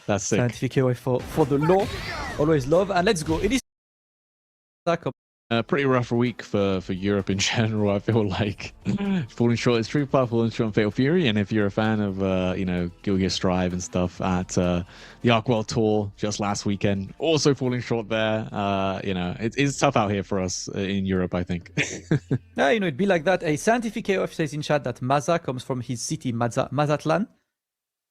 That's sick. Scientific AOI for the lore. Always love. And let's go. It is pretty rough week for Europe in general. I feel like falling short is Street Fighter, falling short on Fatal Fury, and if you're a fan of Guilty Gear Strive and stuff at the Arc World Tour just last weekend, also falling short there. It's tough out here for us in Europe, I think. Yeah, it'd be like that. A Scientific AOF says in chat that Maza comes from his city, Mazatlan.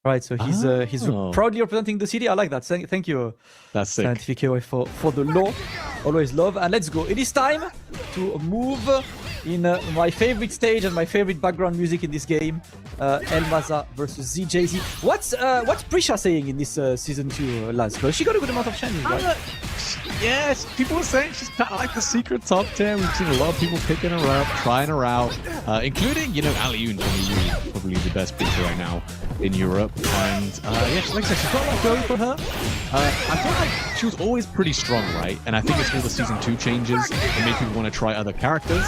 Right, so he's proudly representing the city. I like that. Thank you. That's sick. Scientific AOI for the lore. Always love. And let's go. It is time to move in my favorite stage and my favorite background music in this game. El Maza versus ZJZ. What's Preecha saying in this season 2, Laz? Because she got a good amount of changes, right? Yes, people are saying she's kind of like the secret top 10. We've seen a lot of people picking her up, trying her out, including, Aliun, probably the best Preecha right now in Europe. And yeah, like I said, she's got a lot going for her. I feel like she was always pretty strong, right? And I think it's all the season 2 changes that make people want to try other characters.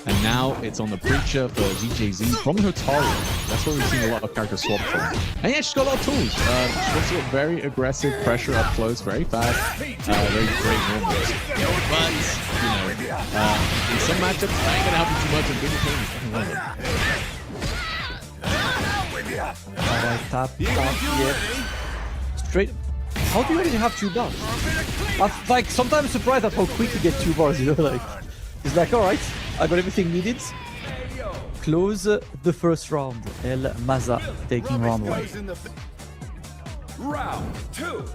And now it's on the Preecha for ZJZ from hotaru. That's where we've seen a lot of characters swap from. And yeah, she's got a lot of tools. She's got very aggressive pressure up close, very fast, very great normals. But, in some matchups, I ain't gonna help you too much. And Billy Alright, tap, yeah. Straight. How do you already have 2 bars? I'm like sometimes surprised at how quick you get 2 bars, like. It's like, alright, I got everything needed. Close the first round. El Maza taking round 1. Round 2.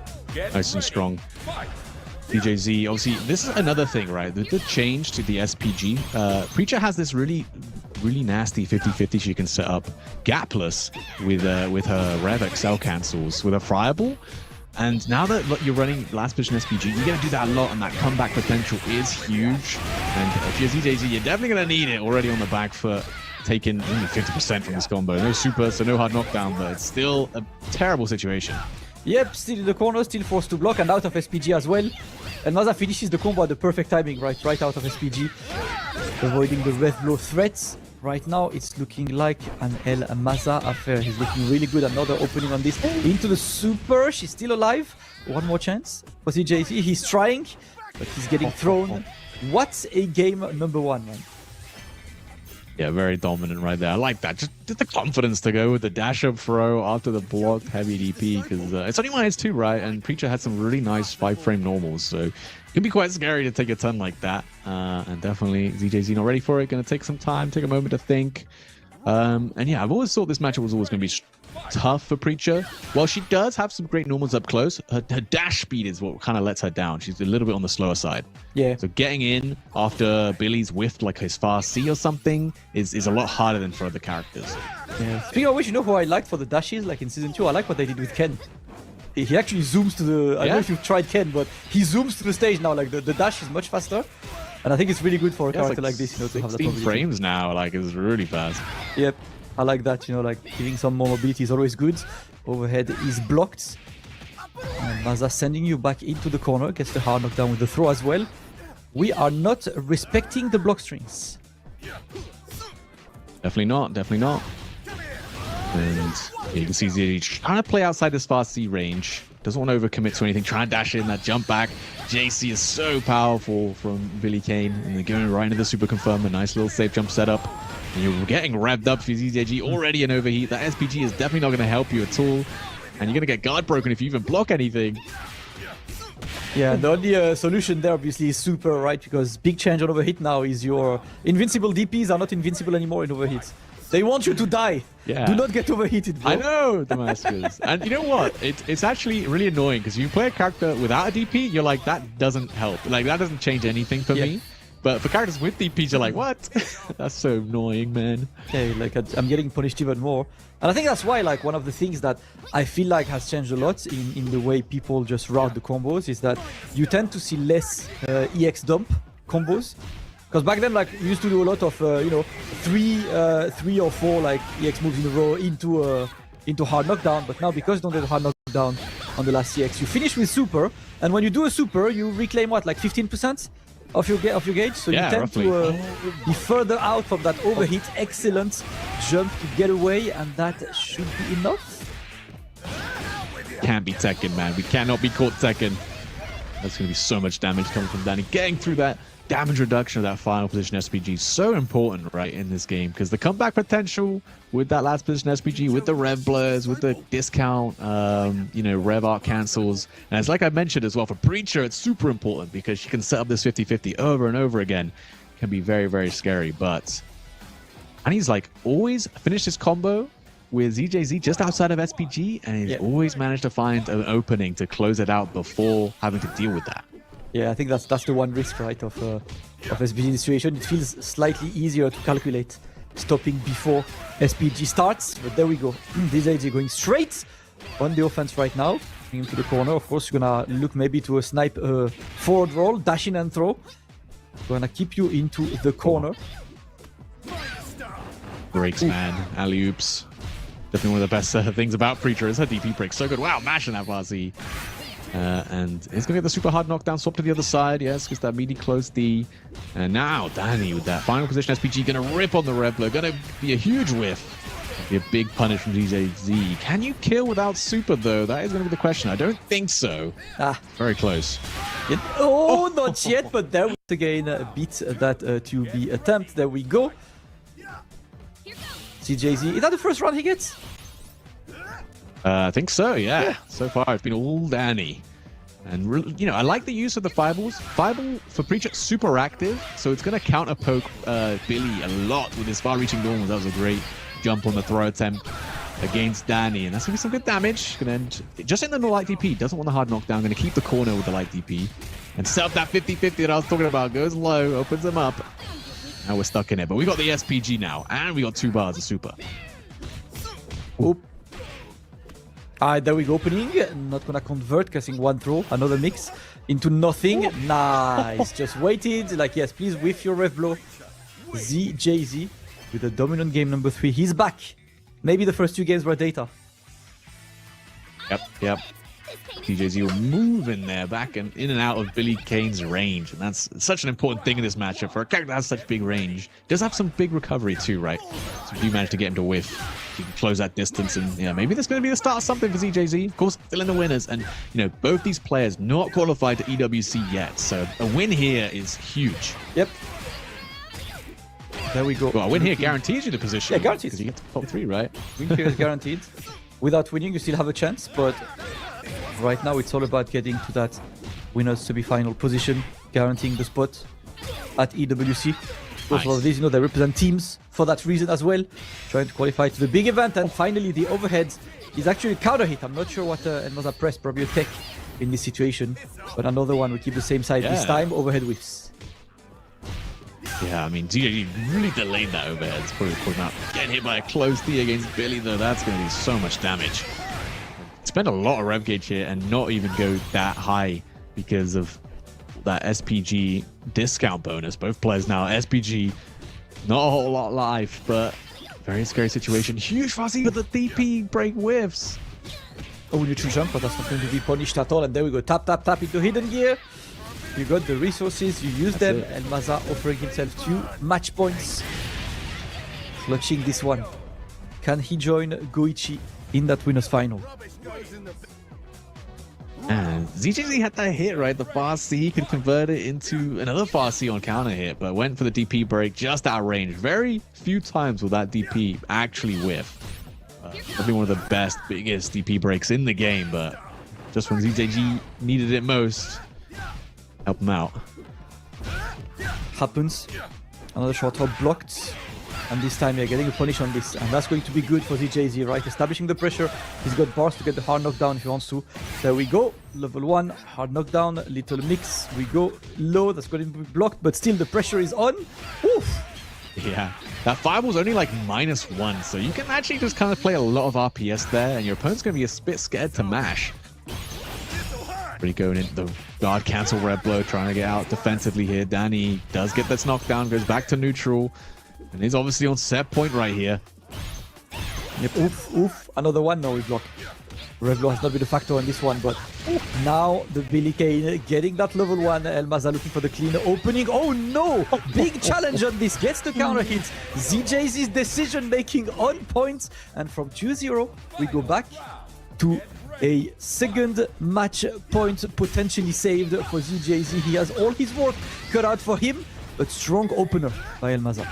Nice and strong. ZJZ, obviously, this is another thing, right? The change to the SPG. Preecha has this really nasty 50-50 she can set up gapless with her Rev XL cancels with a friable. And now that you're running last position SPG, you're going to do that a lot, and that comeback potential is huge. And if you're ZJZ, you're definitely going to need it already on the back foot, taking 50% from this combo. No super, so no hard knockdown, but it's still a terrible situation. Yep, still in the corner, still forced to block, and out of SPG as well. And Maza finishes the combo at the perfect timing, right out of SPG, avoiding the Rev blow threats. Right now, it's looking like an El Maza affair. He's looking really good. Another opening on this. Into the super. She's still alive. One more chance for ZJZ. He's trying, but he's getting thrown. What's a game number 1, man? Yeah, very dominant right there. I like that. Just the confidence to go with the dash-up throw after the blocked heavy DP, because it's only -2, right? And Preecha had some really nice 5-frame normals, so it can be quite scary to take a ton like that. And definitely ZJZ not ready for it. Going to take some time, take a moment to think. And yeah, I've always thought this matchup was always going to be tough for Preecha. While she does have some great normals up close, her dash speed is what kind of lets her down. She's a little bit on the slower side. Yeah. So getting in after Billy's whiffed like his fast C or something is a lot harder than for other characters. Yeah. Speaking of which, you know who I liked for the dashes? Like in season 2, I like what they did with Ken. He actually zooms to the... I don't know if you've tried Ken, but he zooms to the stage now. Like the dash is much faster. And I think it's really good for a character like this, to have that 16 frames now, like it's really fast. Yep. I like that, like giving some more mobility is always good. Overhead is blocked. And Maza sending you back into the corner. Gets the hard knockdown with the throw as well. We are not respecting the block strings. Definitely not, definitely not. And yeah, you can see ZJ trying to play outside this fast C range. Doesn't want to overcommit to anything. Trying to dash in that jump back. JC is so powerful from Billy Kane. And they're going right into the super confirm. A nice little safe jump setup. And you're getting revved up for ZJG. Already an overheat. That SPG is definitely not going to help you at all. And you're going to get guard broken if you even block anything. Yeah, the only solution there obviously is super, right? Because big change on overheat now is your invincible DPs are not invincible anymore in overheat. They want you to die. Yeah. Do not get overheated, bro. I know, Damascus. And you know what? It's actually really annoying because you play a character without a DP, you're like, that doesn't help. Like, that doesn't change anything for me. But for characters with DPs, you're like, what? That's so annoying, man. Yeah, like I'm getting punished even more. And I think that's why, like, one of the things that I feel like has changed a lot in the way people just route the combos is that you tend to see less EX dump combos. Because back then, like, we used to do a lot of, three or four, like, EX moves in a row into hard knockdown. But now, because you don't get hard knockdown on the last EX, you finish with super. And when you do a super, you reclaim, what, like 15% of your gauge? So yeah, you tend roughly. to be further out from that overheat. Excellent jump to get away, and that should be enough. can't be Tekken, man. We cannot be caught Tekken. That's going to be so much damage coming from Dany. Getting through that damage reduction of that final position SPG is so important, right, in this game, because the comeback potential with that last position SPG, with the rev blurs, with the discount, you know, rev arc cancels. And it's like I mentioned as well, for Preecha, it's super important because she can set up this 50-50 over and over again. It can be very, very scary, but... And he's like always finished his combo with ZJZ just outside of SPG, and he's always managed to find an opening to close it out before having to deal with that. Yeah, I think that's the one risk, right, of SPG situation. It feels slightly easier to calculate stopping before SPG starts, but there we go. ZJZ going straight on the offense right now, into the corner. Of course, you're gonna look maybe to a snipe forward roll, dash in and throw. Gonna keep you into the corner. Breaks, man. Alley-oops. Definitely one of the best things about Preecha is her DP break. So good. Wow, mashing that Vazi. And he's going to get the super hard knockdown, swap to the other side. Yes, because that meaty close D. And now Dany with that final position SPG going to rip on the Rebler. Going to be a huge whiff. Be a big punish from ZJZ. Can you kill without super, though? That is going to be the question. I don't think so. Very close. Oh, not yet, but there we again beat that 2B attempt. There we go. ZJZ. Is that the first round he gets? I think so, yeah. So far, it's been all Dany. And, you know, I like the use of the Fireballs. Fireball for Preecha, super active, so it's going to counter poke Billy a lot with his far-reaching normals. That was a great jump on the throw attempt against Dany, and that's going to be some good damage. Going to end just in the light DP. Doesn't want the hard knockdown. Going to keep the corner with the light DP. And set up that 50-50 that I was talking about. Goes low, opens him up. Now we're stuck in it, but we got the SPG now, and we got 2 bars of super. Oop. Alright, there we go, opening. Not gonna convert, casting one throw, another mix into nothing. Ooh. Nice. Just waited, like, yes, please whiff your rev blow. ZJZ with the dominant game number 3. He's back. Maybe the first 2 games were data. Yep. ZJZ will move in there, back and in and out of Billy Kane's range, and that's such an important thing in this matchup for a character that has such big range. Does have some big recovery too, right? So if you manage to get him to whiff, you can close that distance, and yeah, maybe this is going to be the start of something for ZJZ. Of course, still in the winners, and you know, both these players not qualified to EWC yet, so a win here is huge. Yep. There we go. Well, a win here guarantees you the position. Yeah, guarantees. Because you get to top 3, right? Win here is guaranteed. Without winning, you still have a chance, but right now it's all about getting to that winners semi-final position, guaranteeing the spot at EWC. Both of these, you know, they represent teams for that reason as well, trying to qualify to the big event. And finally, the overhead is actually a counter hit. I'm not sure what Maza pressed, probably a tech in this situation, but another one will keep the same side this time. Overhead whiffs. Yeah, I mean, ZJZ really delayed that overhead. It's probably putting out. Getting hit by a close D against Billy, though, that's going to be so much damage. Spend a lot of rev gauge here and not even go that high because of that SPG discount bonus. Both players now SPG, not a whole lot life, but very scary situation. Huge Fuzzy with the DP break whiffs. Oh, neutral jump, but that's not going to be punished at all. And there we go, tap into hidden gear. You got the resources, you use them, and Maza offering himself 2 match points. Clutching this one. Can he join Goichi in that winners final? And ZJZ had that hit, right? The fast C could convert it into another fast C on counter hit, but went for the DP break just out of range. Very few times will that DP actually whiff. Probably one of the best, biggest DP breaks in the game, but just when ZJZ needed it most, help him out. Happens. Another short hop blocked. And this time, yeah, getting a punish on this. And that's going to be good for ZJZ, right? Establishing the pressure. He's got bars to get the hard knockdown if he wants to. There we go. Level 1, hard knockdown, little mix. We go low. That's going to be blocked, but still the pressure is on. Oof. Yeah, that fireball's only like -1, so you can actually just kind of play a lot of RPS there, and your opponent's going to be a bit scared to mash. Really going into the guard cancel red blow, trying to get out defensively here. Dany does get this knockdown, goes back to neutral, and is obviously on set point right here. Yep, oof. Another one, no, we block. Red blow has not been a factor on this one, but now the Billy Kane getting that level 1. Maza looking for the clean opening. Oh no! Big challenge on this. Gets the counter hit. ZJZ's decision making on points. And from 2-0, we go back to A second match point potentially saved for ZJZ. He has all his work cut out for him, but strong opener by El Maza.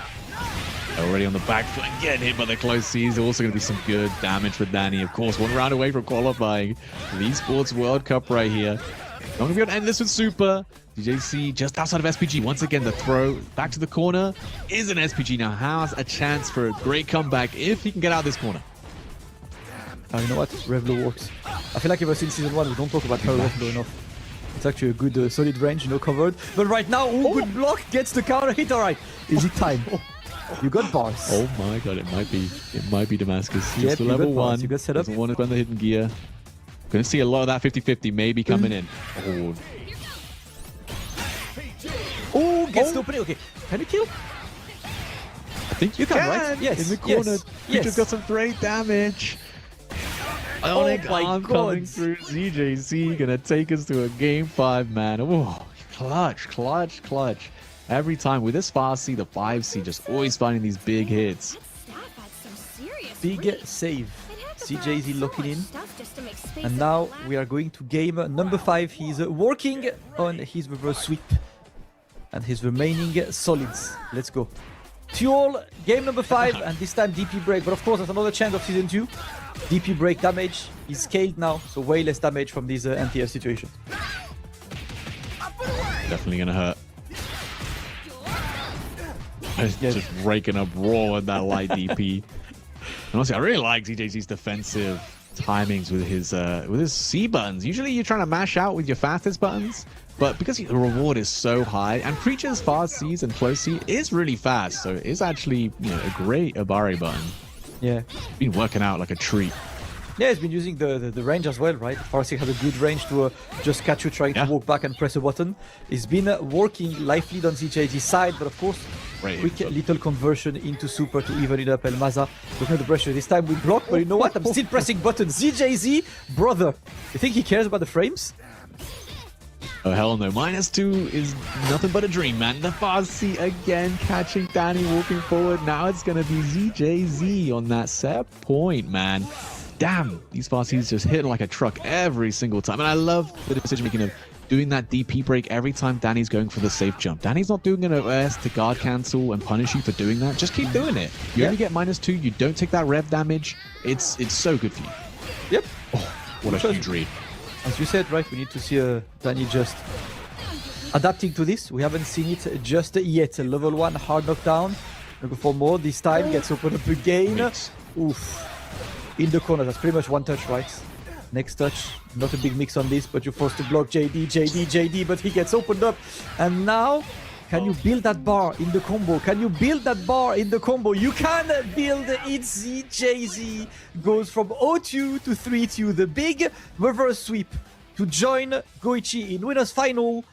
Already on the back foot and getting hit by the close C's. Also going to be some good damage for Dany. Of course, 1 round away from qualifying the Esports World Cup right here. Not going to be able to end this with Super. ZJZ just outside of SPG. Once again, the throw back to the corner is an SPG. Now has a chance for a great comeback if he can get out of this corner. You know what? Revlo works. I feel like ever since season 1, we don't talk about how Revlo enough. It's actually a good solid range, you know, covered. But right now, good block, gets the counter hit. All right, is it time? You got bars. Oh my god, it might be Damascus. Yep, Just a level 1. You got set up. Doesn't want to spend the hidden gear. Gonna see a lot of that 50-50 maybe coming in. Oh, gets the opening. Okay, can you kill? I think You can, right? Yes. In the corner. Yes. Preecha's got some great damage. Ionic arm coming through. ZJZ gonna take us to a game 5, man. Oh, clutch. Every time with this 5C, the 5C just always finding these big hits. Big save. ZJZ locking in. And now we are going to game number 5. He's working on his reverse sweep and his remaining solids. Let's go. Tuol, game number 5, and this time DP break. But of course, there's another chance of season 2. DP break damage is scaled now, so way less damage from this anti-air situation. Definitely gonna hurt. Just raking up raw with that light DP. And honestly, I really like ZJZ's defensive timings with his C buttons. Usually you're trying to mash out with your fastest buttons, but because the reward is so high, and Preecha's fast C's and close C is really fast, so it's actually, you know, a great Abare button. Yeah. Been working out like a treat. Yeah, he's been using the range as well, right? Farsi has a good range to just catch you trying to walk back and press a button. He's been working life lead on ZJZ's side, but of course, quick little conversion into super to even it up. El Maza looking at the pressure. This time we block, but you know what? I'm still pressing buttons. ZJZ, brother. You think he cares about the frames? Oh, hell no. -2 is nothing but a dream, man. The Farsi again catching Dany walking forward. Now it's going to be ZJZ on that set point, man. Damn, these Farsi's just hitting like a truck every single time. And I love the decision making of doing that DP break every time Dany's going for the safe jump. Dany's not doing an OS to guard cancel and punish you for doing that. Just keep doing it. You only get -2. You don't take that rev damage. It's so good for you. Yep. Oh, what a huge read. As you said, right, we need to see Dany just adapting to this. We haven't seen it just yet. Level 1 hard knockdown. Looking for more. This time gets opened up again. Oof. In the corner, that's pretty much one touch, right? Next touch, not a big mix on this, but you're forced to block JD, but he gets opened up. And now, can you build that bar in the combo? Can you build that bar in the combo? You can build it. ZJZ goes from 0-2 to 3-2. The big reverse sweep to join Goichi in winners final